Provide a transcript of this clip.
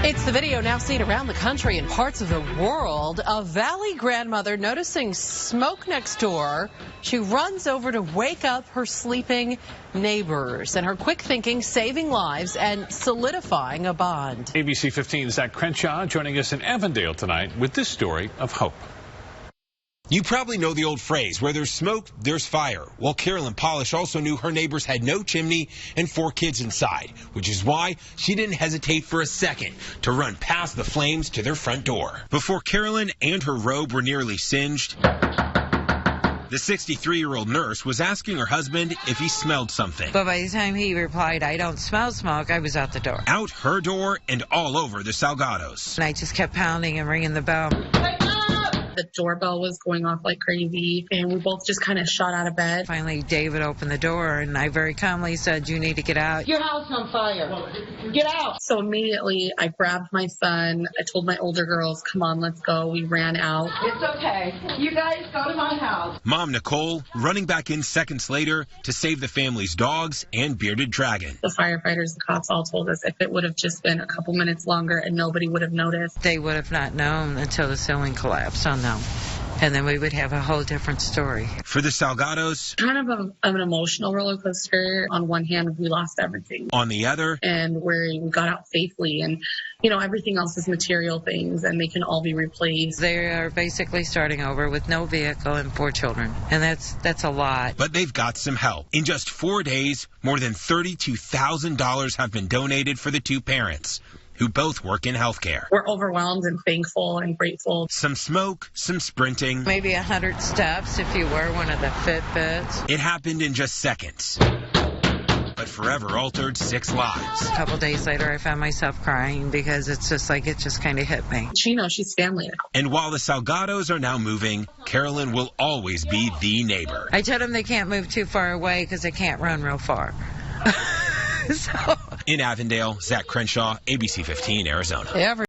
It's the video now seen around the country and parts of the world. A Valley grandmother noticing smoke next door. She runs over to wake up her sleeping neighbors, and her quick thinking saving lives and solidifying a bond. ABC 15's Zach Crenshaw joining us in Avondale tonight with this story of hope. You probably know the old phrase, where there's smoke, there's fire. Well, Carolyn Polish also knew her neighbors had no chimney and 4 kids inside, which is why she didn't hesitate for a second to run past the flames to their front door. Before Carolyn and her robe were nearly singed, the 63-year-old nurse was asking her husband if he smelled something. But by the time he replied, "I don't smell smoke," I was out the door. Out her door and all over the Salgados. And I just kept pounding and ringing the bell. The doorbell was going off like crazy, and we both just kind of shot out of bed. Finally, David opened the door, and I very calmly said, "You need to get out. Your house on fire. Get out." So immediately, I grabbed my son. I told my older girls, "Come on, let's go." We ran out. It's okay. You guys go to my house. Mom Nicole running back in seconds later to save the family's dogs and bearded dragon. The firefighters, the cops all told us if it would have just been a couple minutes longer and nobody would have noticed. They would have not known until the ceiling collapsed on them. And then we would have a whole different story. For the Salgados, Kind of an emotional roller coaster. On one hand, we lost everything. on the other, And we got out safely, and everything else is material things, and they can all be replaced. They are basically starting over with no vehicle and 4 children. And that's a lot. but they've got some help. In just 4 days, more than $32,000 have been donated for the 2 parents, who both work in healthcare. We're overwhelmed and thankful and grateful. Some smoke, some sprinting. Maybe 100 steps if you wear one of the Fitbits. It happened in just seconds, but forever altered 6 lives. A couple days later, I found myself crying because it's just like it just kind of hit me. She knows she's family now. And while the Salgados are now moving, Carolyn will always be the neighbor. I told them they can't move too far away because they can't run real far. So. In Avondale, Zach Crenshaw, ABC 15, Arizona.